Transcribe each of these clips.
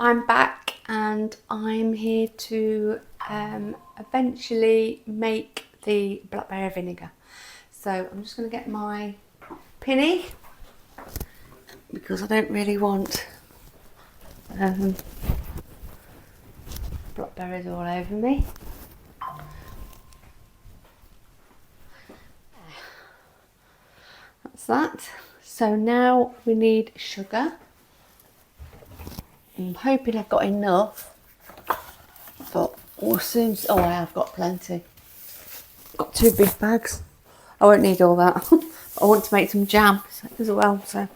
I'm back and I'm here to eventually make the blackberry vinegar. So I'm just going to get my pinny because I don't really want blackberries all over me. That's that. So now we need sugar. I'm hoping I've got enough, but we'll soon. Oh, I have got plenty. Got 2 big bags. I won't need all that. I want to make some jam as well. So,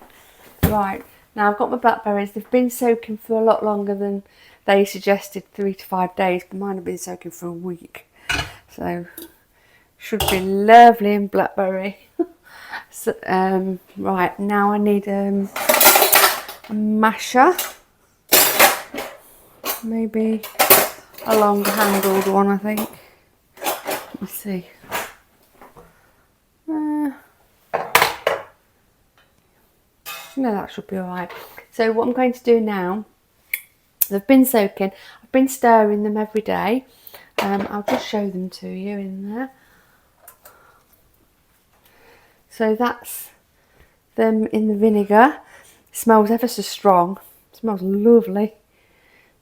right, now I've got my blackberries. They've been soaking for a lot longer than they suggested, 3 to 5 days, but mine have been soaking for a week. So, should be lovely in blackberry. So, right, now I need a masher. Maybe a longer handled one, I think. Let me see. No, that should be alright. So what I'm going to do now, they've been soaking. I've been stirring them every day. I'll just show them to you in there. So that's them in the vinegar. It smells ever so strong. It smells lovely.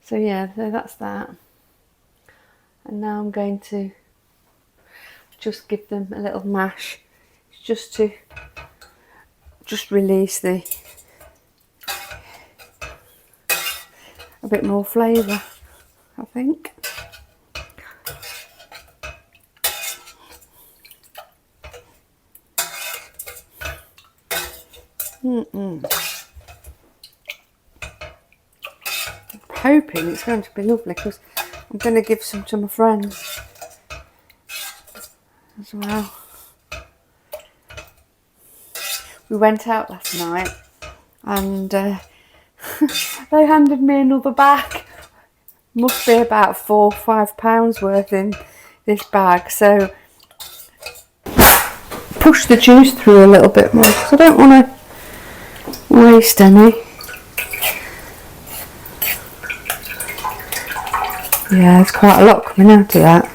So yeah, so that's that. And now I'm going to just give them a little mash, just to release a bit more flavour, I think. I'm hoping it's going to be lovely because I'm going to give some to my friends as well. We went out last night and they handed me another bag. Must be about £4 or £5 worth in this bag. So push the juice through a little bit more because I don't want to waste any. Yeah, there's quite a lot coming out of that.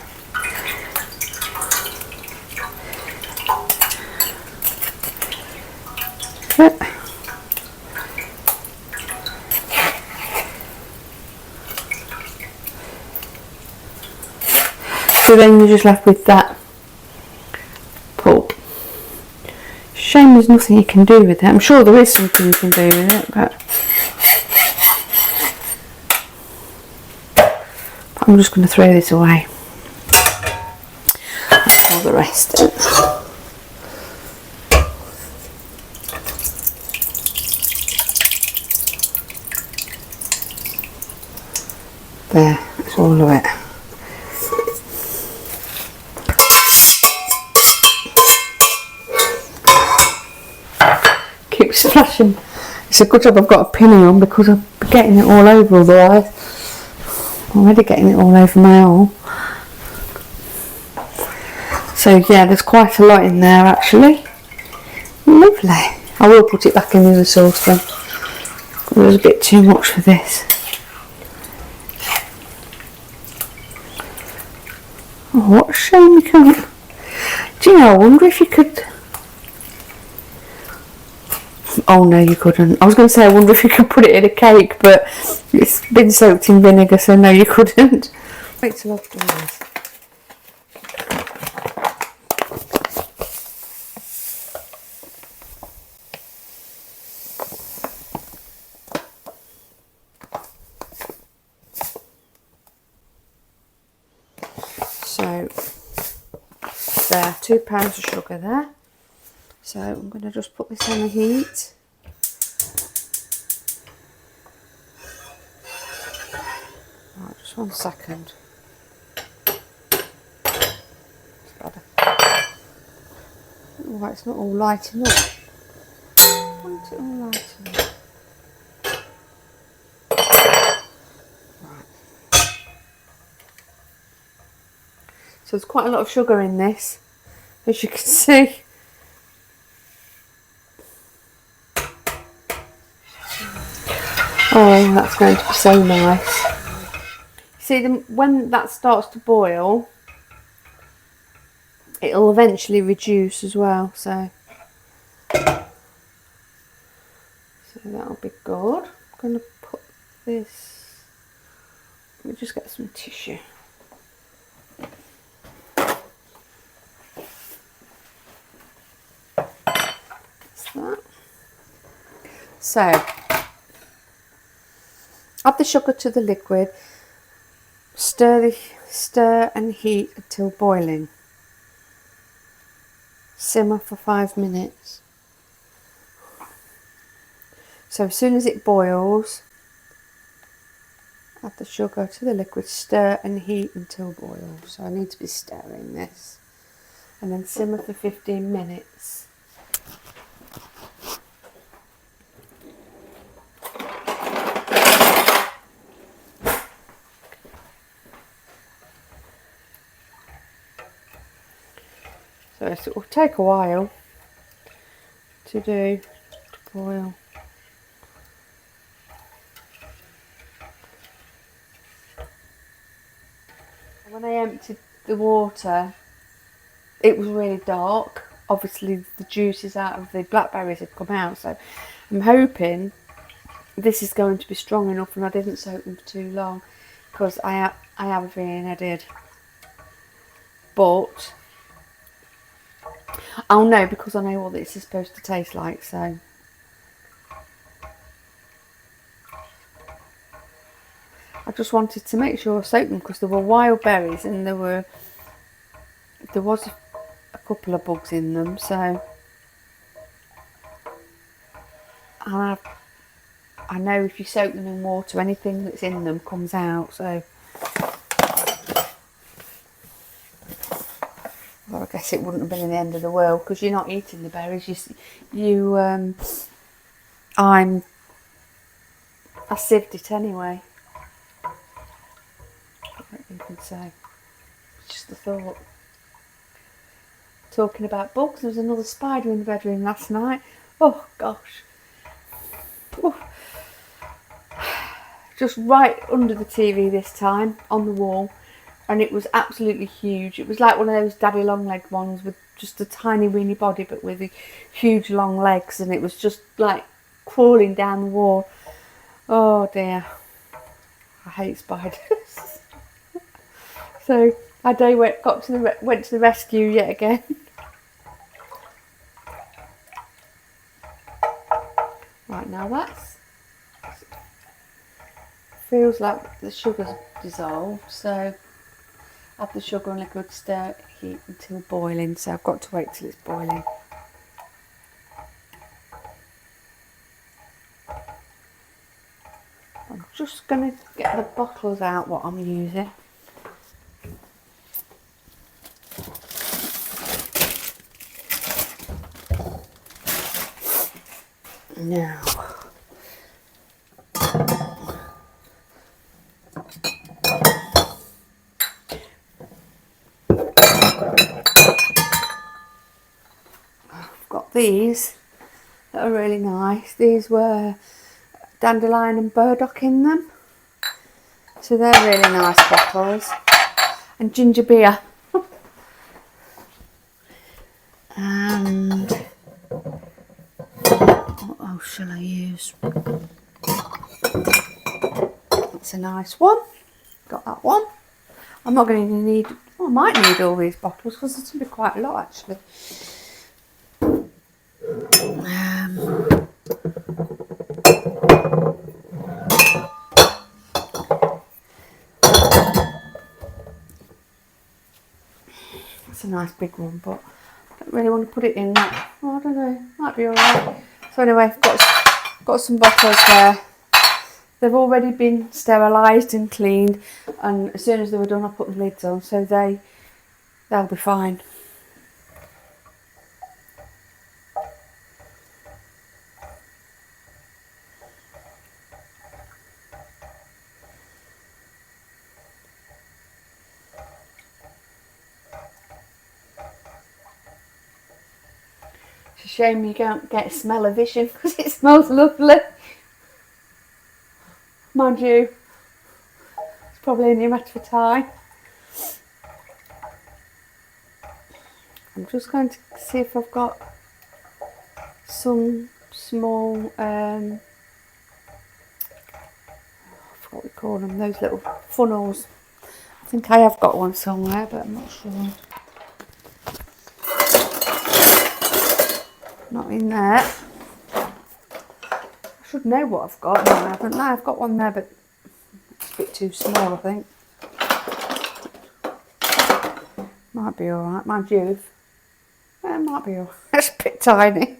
So then you're just left with that pulp. Shame there's nothing you can do with it. I'm sure there is something you can do with it, but I'm just going to throw this away. That's all the rest. There, that's all of it. Keeps splashing. It's a good job I've got a pinny on because I'm getting it all over otherwise. I'm already getting it all over my arm. So yeah, there's quite a lot in there actually. Lovely. I will put it back in the other saucepan. It was a bit too much for this. Oh, what a shame you can't. Do you know, I wonder if you could. Oh no, you couldn't. I was going to say I wonder if you could put it in a cake, but it's been soaked in vinegar, so no, you couldn't. Wait till I've done this. So there, 2 pounds of sugar there. So I'm going to just put this on the heat. Right, just 1 second. It's better. Oh, it's not all lighting up. Why is it all lighting up? Right. So there's quite a lot of sugar in this, as you can see. Oh, that's going to be so nice. See, when that starts to boil, it'll eventually reduce as well, so that'll be good. I'm going to put this, let me just get some tissue. That's that. So, add the sugar to the liquid, stir and heat until boiling. Simmer for 5 minutes. So as soon as it boils, add the sugar to the liquid, stir and heat until boil. So I need to be stirring this. And then simmer for 15 minutes. So it will take a while to boil. When I emptied the water, it was really dark. Obviously the juices out of the blackberries had come out, so I'm hoping this is going to be strong enough and I didn't soak them for too long, because I have a feeling I did. But I'll know because I know what this is supposed to taste like, so I just wanted to make sure I soaked them because there were wild berries and there was a couple of bugs in them, so I know if you soak them in water, anything that's in them comes out, so well, I guess it wouldn't have been the end of the world because you're not eating the berries. I sieved it anyway. What you can say. It's just a thought. Talking about bugs, there was another spider in the bedroom last night. Oh gosh. Oh. Just right under the TV this time, on the wall. And it was absolutely huge. It was like one of those daddy long leg ones with just a tiny weeny body but with huge long legs, and it was just like crawling down the wall. Oh dear, I hate spiders. So I went to the rescue yet again. Right, now that's feels like the sugar's dissolved, so add the sugar and liquid, stir, heat until boiling. So I've got to wait till it's boiling. I'm just going to get the bottles out what I'm using. Now, I've got these that are really nice. These were dandelion and burdock in them, so they're really nice bottles. And ginger beer. And what else shall I use? That's a nice one. Got that one. I'm not going to need, well, I might need all these bottles because there's going to be quite a lot actually. That's a nice big one, but I don't really want to put it in that. Oh, I don't know, might be alright. So anyway, I've got some bottles there. They've already been sterilised and cleaned, and as soon as they were done I put the lids on, so they'll be fine. It's a shame you can't get a smell of vision because it smells lovely. Mind you, it's probably only a matter of time. I'm just going to see if I've got some small, I forgot what we call them, those little funnels. I think I have got one somewhere, but I'm not sure. Not in there. I should know what I've got. No, I haven't. No, I've got one there, but it's a bit too small, I think. Might be alright. Mind you, it might be alright. It's a bit tiny.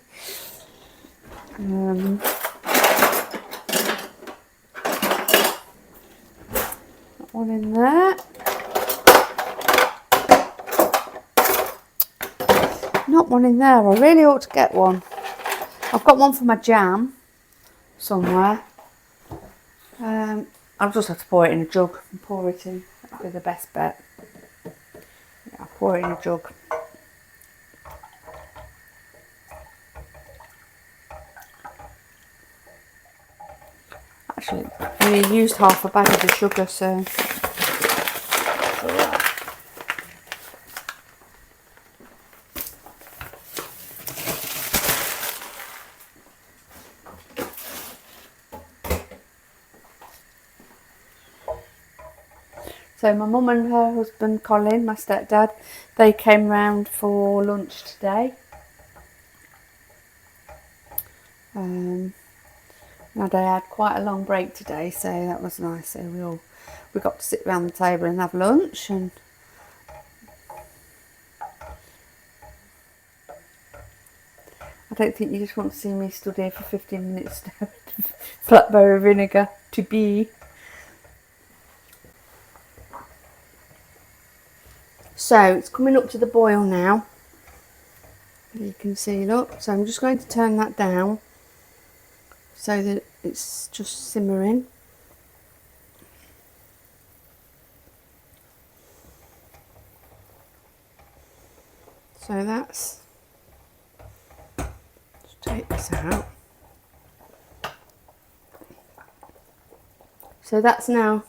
Got one in there. Not one in there. I really ought to get one. I've got one for my jam somewhere. I'll just have to pour it in a jug and pour it in. That'll be the best bet. Yeah, I'll pour it in a jug. Actually, I only used half a bag of the sugar, so. So my mum and her husband Colin, my stepdad, they came round for lunch today. Now they had quite a long break today, so that was nice. So we got to sit around the table and have lunch, and I don't think you just want to see me stood here for 15 minutes now. Blackberry vinegar to be. So it's coming up to the boil now. You can see, look. So I'm just going to turn that down so that it's just simmering. So that's, just take this out. So that's now,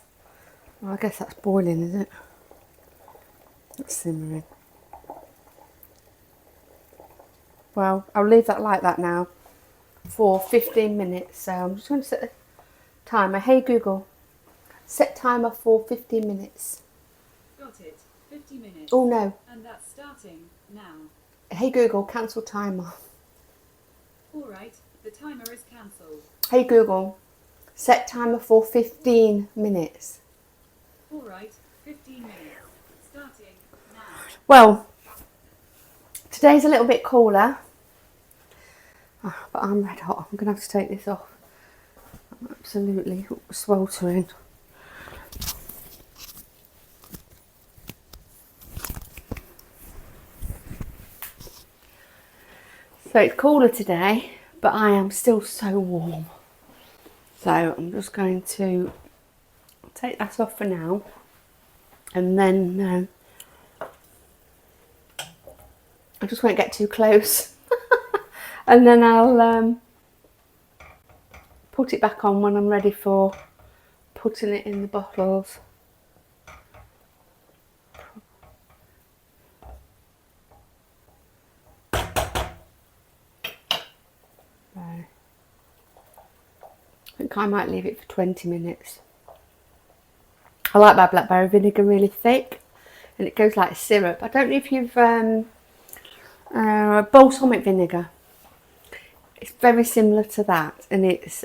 well, I guess that's boiling, is it? It's simmering. Well, I'll leave that like that now for 15 minutes. So I'm just going to set the timer. Hey Google, set timer for 15 minutes. Got it. 50 minutes. Oh no. And that's starting now. Hey Google, cancel timer. Alright, the timer is cancelled. Hey Google, set timer for 15 minutes. Alright, 15 minutes. Starting now. Well, today's a little bit cooler, but I'm red hot. I'm going to have to take this off. I'm absolutely sweltering. So it's cooler today, but I am still so warm. So I'm just going to take that off for now, and then I just won't get too close. And then I'll put it back on when I'm ready for putting it in the bottles. I think I might leave it for 20 minutes. I like my blackberry vinegar really thick, and it goes like syrup. I don't know if you've balsamic vinegar. It's very similar to that, and it's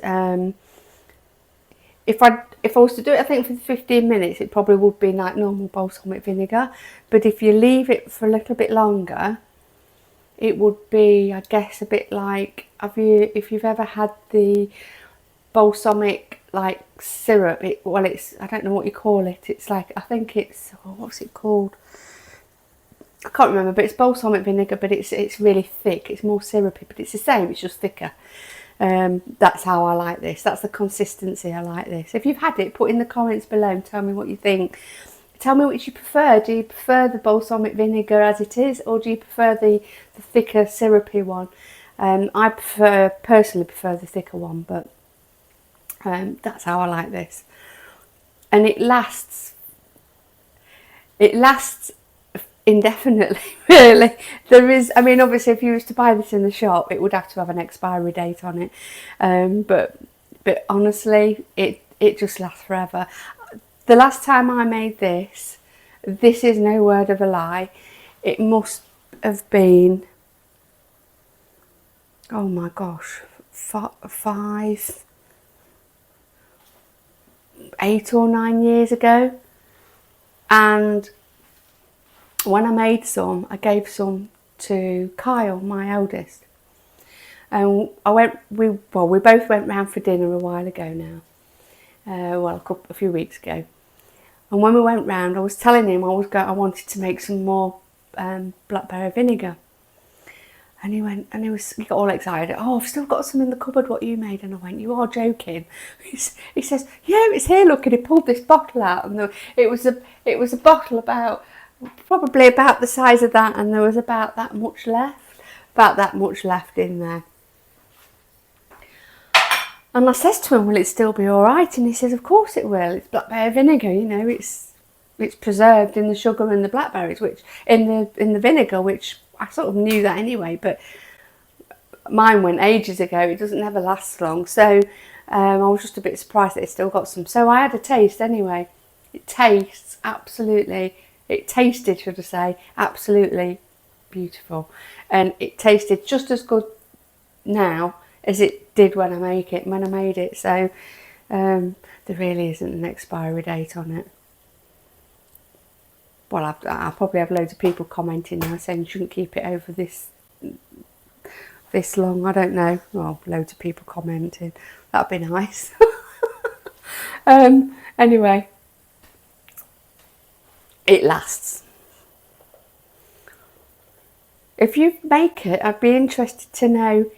if I was to do it, I think for 15 minutes, it probably would be like normal balsamic vinegar. But if you leave it for a little bit longer, it would be, I guess, a bit like, if you've ever had the balsamic like syrup, it's, I don't know what you call it. It's like, I think it's, what's it called? I can't remember, but it's balsamic vinegar, but it's really thick. It's more syrupy, but it's the same. It's just thicker. That's how I like this. That's the consistency I like this. If you've had it, put in the comments below and tell me what you think. Tell me which you prefer. Do you prefer the balsamic vinegar as it is, or do you prefer the thicker syrupy one? I personally prefer the thicker one, but That's how I like this. And it lasts indefinitely, really. There is, I mean, obviously if you was to buy this in the shop, it would have to have an expiry date on it. But honestly, it just lasts forever. The last time I made this is no word of a lie, it must have been, oh my gosh, 8 or 9 years ago. And when I made some, I gave some to Kyle, my eldest. And we both went round for dinner a while ago now. A few weeks ago. And when we went round, I was telling him I wanted to make some more blackberry vinegar. And he got all excited. Oh, I've still got some in the cupboard, what you made. And I went, you are joking. He says, yeah, it's here, look. And he pulled this bottle out. And it was a bottle probably about the size of that. And there was about that much left in there. And I says to him, will it still be all right? And he says, of course it will. It's blackberry vinegar, you know, it's preserved in the sugar and the blackberries, which in the vinegar, which I sort of knew that anyway, but mine went ages ago. It doesn't ever last long. So I was just a bit surprised that it still got some. So I had a taste anyway. It tasted, should I say, absolutely beautiful. And it tasted just as good now as it did when I made it. So there really isn't an expiry date on it. Well, I'll probably have loads of people commenting now saying you shouldn't keep it over this long. I don't know. Well, loads of people commenting. That'd be nice. Anyway, it lasts. If you make it, I'd be interested to know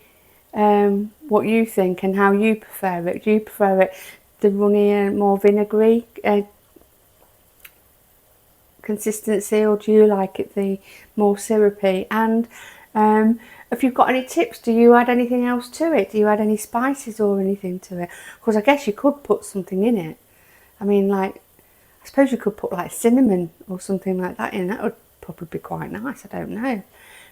what you think and how you prefer it. Do you prefer it the runny, more vinegary consistency, or do you like it the more syrupy? And if you've got any tips, do you add anything else to it? Do you add any spices or anything to it? Because I guess you could put something in it. I mean, like, I suppose you could put like cinnamon or something like that in. That would probably be quite nice. I don't know,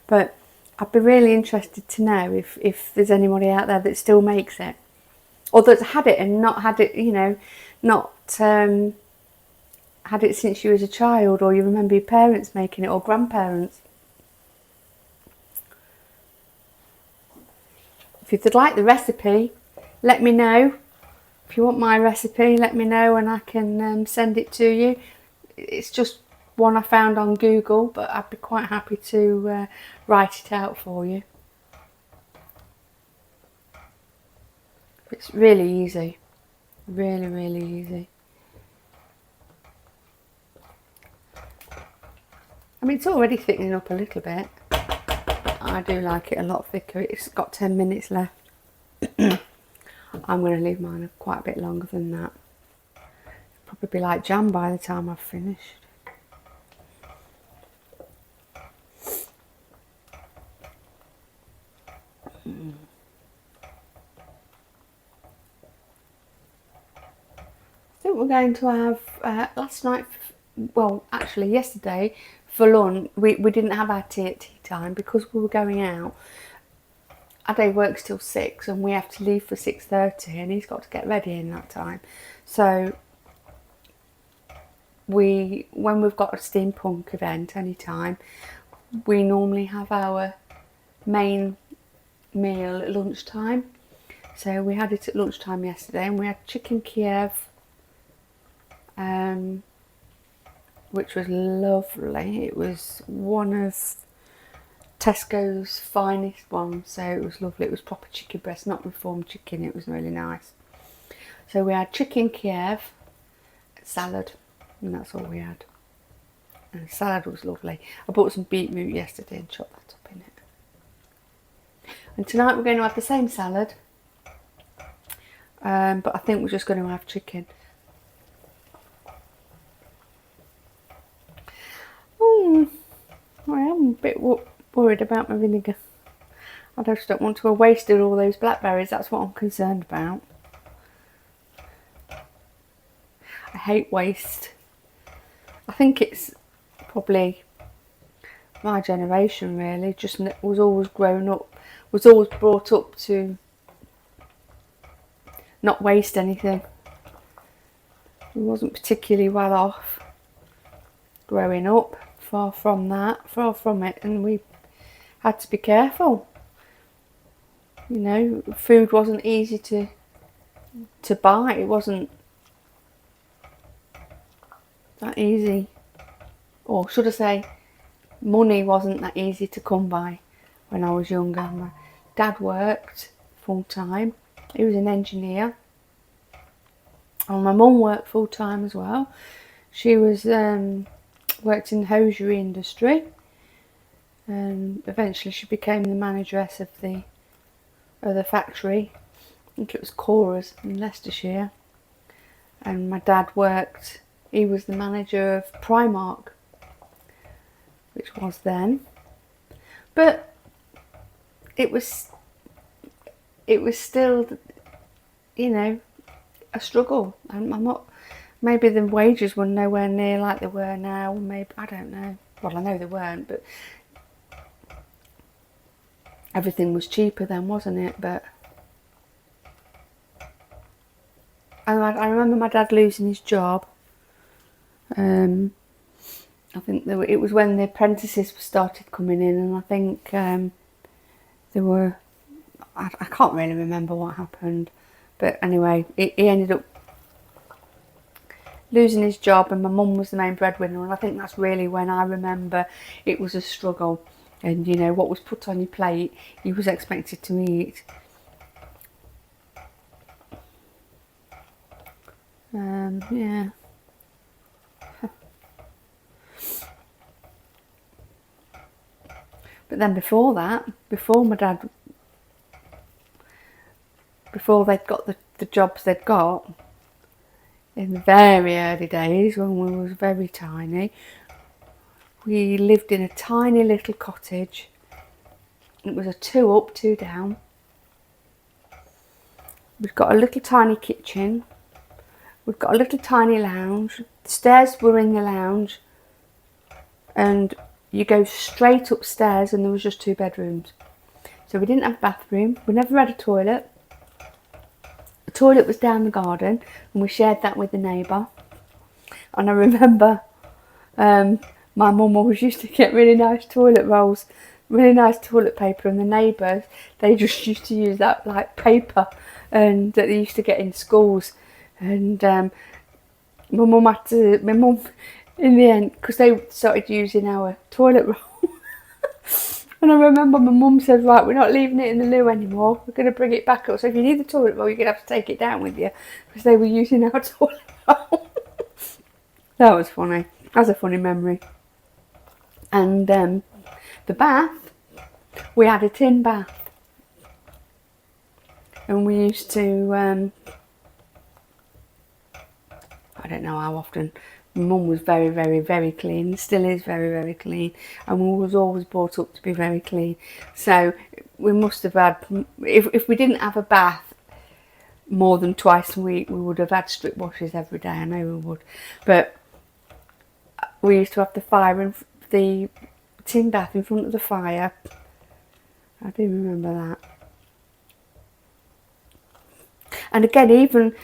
but I'd be really interested to know if there's anybody out there that still makes it, or that's had it and not had it, you know, not had it since you was a child, or you remember your parents making it, or grandparents. If you'd like the recipe, let me know. If you want my recipe, let me know and I can send it to you. It's just one I found on Google, but I'd be quite happy to write it out for you. It's really easy, really, really easy. I mean, it's already thickening up a little bit. I do like it a lot thicker. It's got 10 minutes left. I'm going to leave mine quite a bit longer than that. It'll probably be like jam by the time I've finished. I think we're going to have yesterday for lunch. We didn't have our tea at tea time because we were going out. Our day works till 6 and we have to leave for 6:30, and he's got to get ready in that time. So when we've got a steampunk event anytime, we normally have our main meal at lunchtime. So we had it at lunchtime yesterday, and we had chicken Kiev, which was lovely. It was one of Tesco's finest ones, so it was lovely. It was proper chicken breast, not reformed chicken. It was really nice. So we had chicken Kiev, salad, and that's all we had. And the salad was lovely. I bought some beetroot yesterday and chopped that up in it. And tonight we're going to have the same salad, but I think we're just going to have chicken. I am a bit worried about my vinegar. I just don't want to have wasted all those blackberries. That's what I'm concerned about. hate waste. I think it's probably my generation really, just was always brought up to not waste anything. We wasn't particularly well off growing up, far from it, and we had to be careful. You know, food wasn't easy to buy. It wasn't that easy, or should I say, money wasn't that easy to come by when I was younger. My dad worked full time. He was an engineer. And my mum worked full time as well. She was worked in the hosiery industry, and eventually she became the manageress of the factory. I think it was Cora's in Leicestershire. And my dad he was the manager of Primark, which was then. But it was still, you know, a struggle. I'm not. Maybe the wages were nowhere near like they were now. Maybe, I don't know. Well, I know they weren't, but everything was cheaper then, wasn't it? But I remember my dad losing his job. I think it was when the apprentices started coming in, and I think there were. I can't really remember what happened, but anyway, he ended up losing his job, and my mum was the main breadwinner, and I think that's really when I remember it was a struggle. And you know, what was put on your plate, you was expected to eat. Yeah. But then before they'd got the jobs they'd got, in the very early days when we was very tiny, we lived in a tiny little cottage. It was a 2 up, 2 down. We've got a little tiny kitchen. We've got a little tiny lounge. The stairs were in the lounge, and you go straight upstairs, and there was just 2 bedrooms. So we didn't have a bathroom. We never had a toilet. The toilet was down the garden, and we shared that with the neighbour. And I remember my mum always used to get really nice toilet rolls, really nice toilet paper, and the neighbours, they just used to use that like paper and that they used to get in schools. And my mum in the end, because they started using our toilet roll. And I remember my mum said, right, we're not leaving it in the loo anymore, we're going to bring it back up, so if you need the toilet roll, you're going to have to take it down with you, because they were using our toilet roll. That was funny. That's a funny memory. And the bath, we had a tin bath, and we used to I don't know how often. My mum was very, very, very clean, still is very, very clean, and we was always brought up to be very clean. So we must have had, if we didn't have a bath more than twice a week, we would have had strip washes every day. I know we would. But we used to have the tin bath in front of the fire. I do remember that. And again, even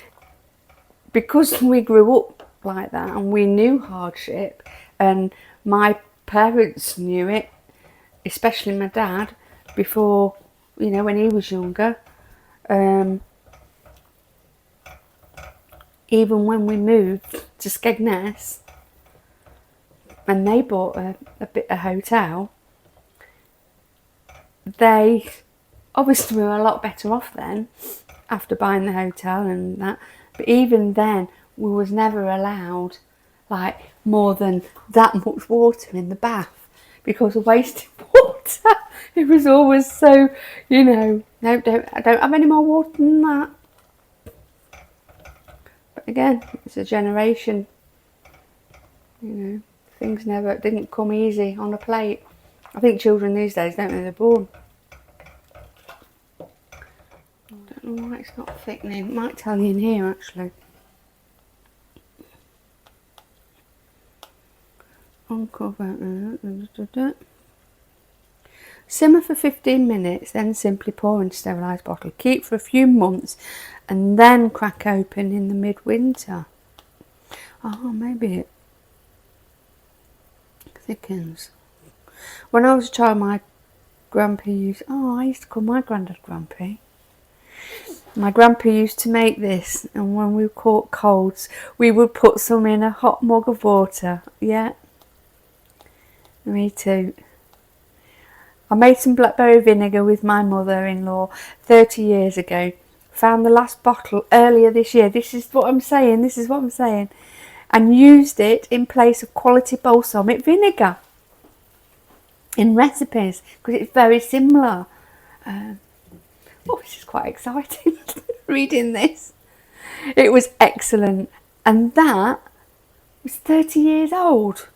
because we grew up like that and we knew hardship, and my parents knew it, especially my dad, before, you know, when he was younger, even when we moved to Skegness and they bought a hotel, they obviously were a lot better off then after buying the hotel and that, but even then we was never allowed like more than that much water in the bath because of wasted water. It was always so, you know, no, I don't have any more water than that. But again, it's a generation, you know, things didn't come easy on a plate. I think children these days don't know they're born. I don't know why it's not thickening. It might tell you in here actually. uncover. Simmer for 15 minutes, then simply pour into sterilised bottle. Keep for a few months and then crack open in the midwinter. Oh, maybe it thickens. When I was a child, my grandpa used... Oh, I used to call my granddad Grampy. My grandpa used to make this, and when we caught colds, we would put some in a hot mug of water. Yeah, me too. I made some blackberry vinegar with my mother-in-law 30 years ago. Found the last bottle earlier this year. This is what I'm saying. And used it in place of quality balsamic vinegar in recipes because it's very similar. This is quite exciting reading this. It was excellent, and that was 30 years old.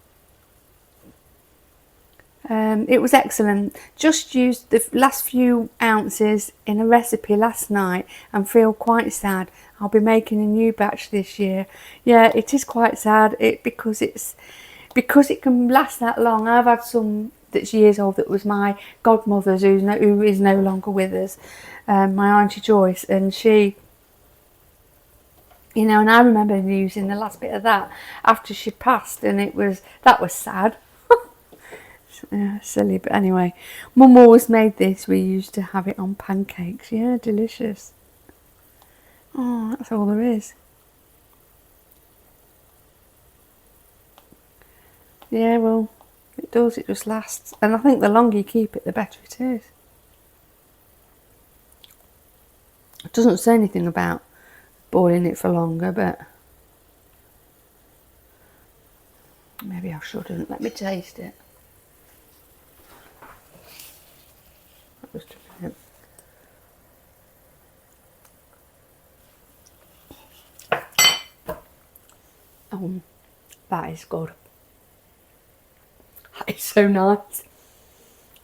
It was excellent. Just used the last few ounces in a recipe last night and feel quite sad. I'll be making a new batch this year. Yeah, it is quite sad because it can last that long. I've had some that's years old that was my godmother's who is no longer with us, my Auntie Joyce, and she, and I remember using the last bit of that after she passed, and that was sad. Yeah, silly, but anyway, Mum always made this. We used to have it on pancakes. Yeah, delicious. Oh, that's all there is. Yeah, well, it does. It just lasts, and I think the longer you keep it, the better it is. It doesn't say anything about boiling it for longer, but maybe I shouldn't. Let me taste it. Just a minute. That is good. That is so nice.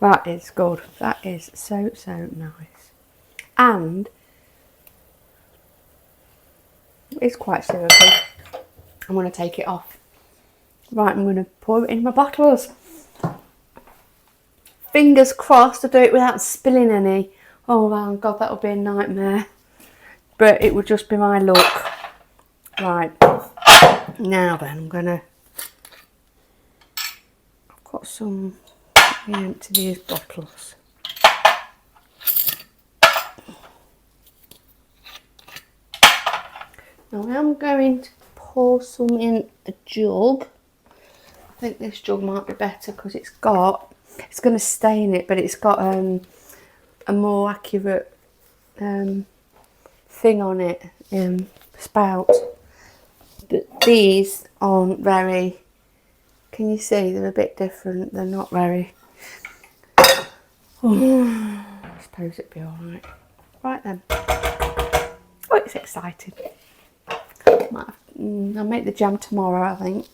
That is good. That is so nice. And it's quite syrupy. I'm going to take it off. Right, I'm going to pour it in my bottles. Fingers crossed I do it without spilling any. Oh my God, that would be a nightmare. But it would just be my luck. Right, now then I'm gonna... I've got some... Let me empty these bottles. Now I'm going to pour some in a jug. I think this jug might be better because it's going to stain it, but it's got a more accurate thing on it, spout. But these aren't very, can you see, they're a bit different, they're not very, I suppose it'd be alright. Right then, oh, it's exciting. I'll make the jam tomorrow, I think.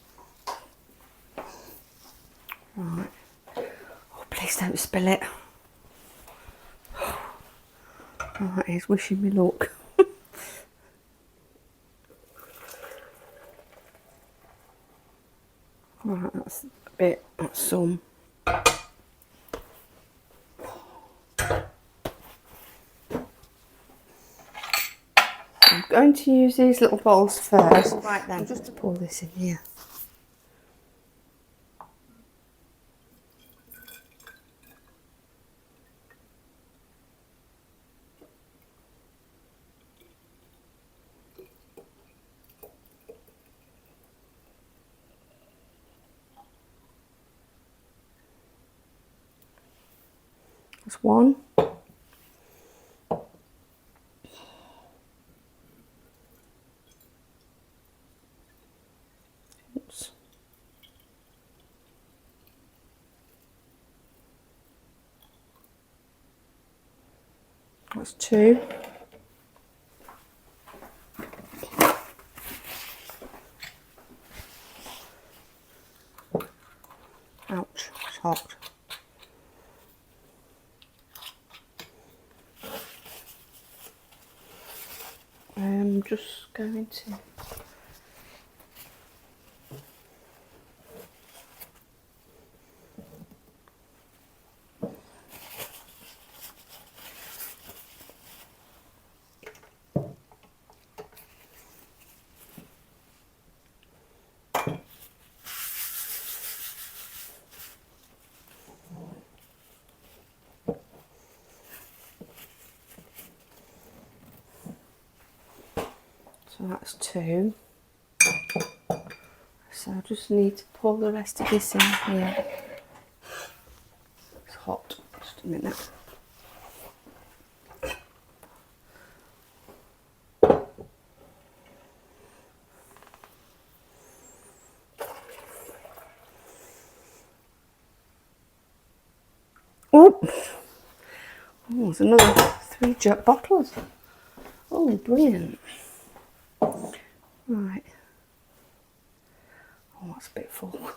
Right, oh, please don't spill it. That is wishing me luck. Right, that's a bit, that's some. I'm going to use these little bowls first. Right then, just to pour this in here. That's one. Oops. That's two. Ouch, it's hot. I'm just going to So that's 2. So I just need to pour the rest of this in here. It's hot. Just a minute. Oh, there's another 3 jet bottles. Oh, brilliant. Right. Oh, that's a bit full.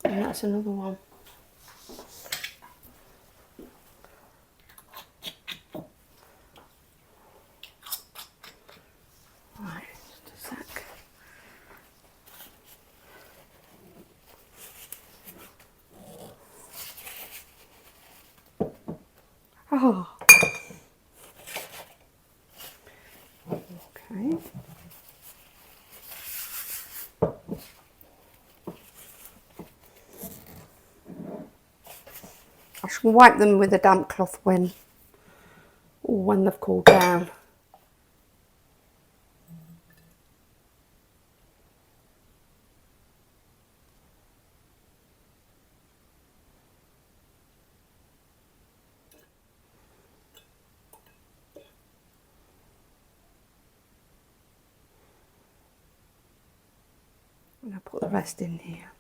And that's another one. Right, just a sec. Oh. Okay. I should wipe them with a damp cloth when they've cooled down. And I'll put the rest in here.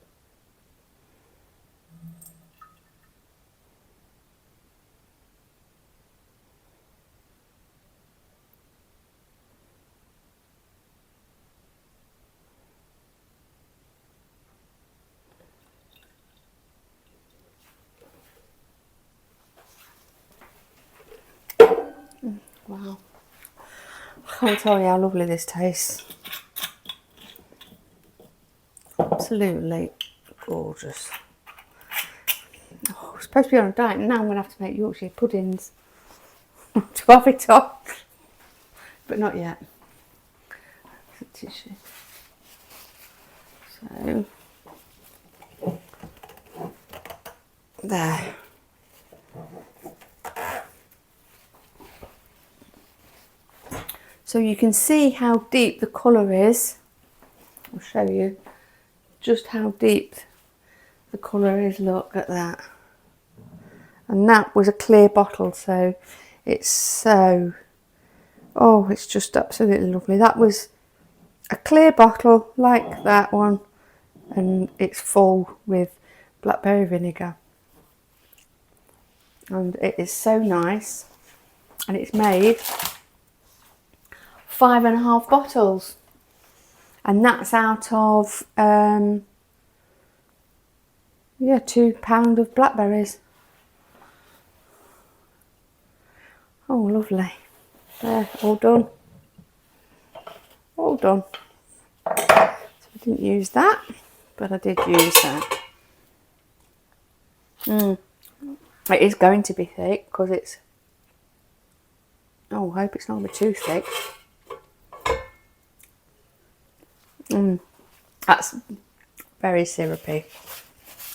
Wow. I can't tell you how lovely this tastes. Absolutely gorgeous. Oh, I'm supposed to be on a diet, and now I'm going to have to make Yorkshire puddings to have it on. But not yet. Tissue. So, there. So you can see how deep the colour is. I'll show you just how deep the colour is. Look at that. And that was a clear bottle, so it's so, oh, it's just absolutely lovely. That was a clear bottle like that one, and it's full with blackberry vinegar. And it is so nice. And it's made 5.5 bottles. And that's out of, yeah, £2 of blackberries. Oh, lovely. There, all done. All done. So I didn't use that, but I did use that. It is going to be thick because it's, oh, I hope it's not going to be too thick. That's very syrupy.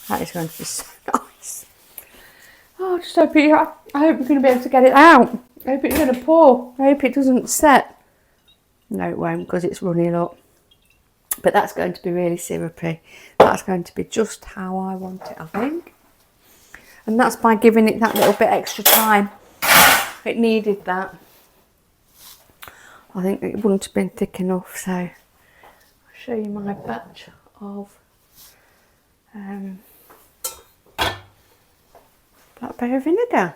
That is going to be so nice. Oh, I just hope I hope you're going to be able to get it out. I hope it's going to pour. I hope it doesn't set. No, it won't because it's running up. But that's going to be really syrupy. That's going to be just how I want it, I think. And that's by giving it that little bit extra time. It needed that. I think it wouldn't have been thick enough, so I'll show you my batch of blackberry vinegar.